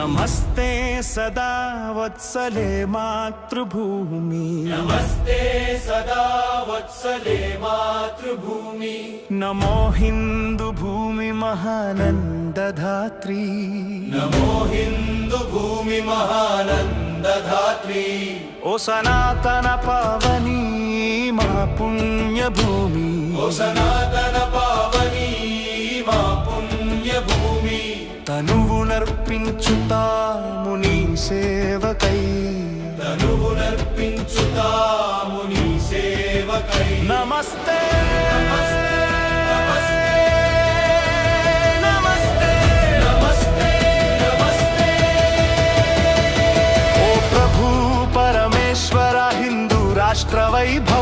नमस्ते सदा वत्सले मातृभूमि नमस्ते सदा वत्सले मातृभूमि नमो हिंदू भूमि महानंदधात्री नमो हिंदू भूमि महानंदधात्री ओ सनातन पावनी मा पुण्य भूमि ओ सनातन पावनी मा पुण्य भूमि तनुवुनर्पिंचुतामु नी सेवकै तनुवुनर्पिंचुतामु नी सेवकै नमस्ते राष्ट्र वैभव।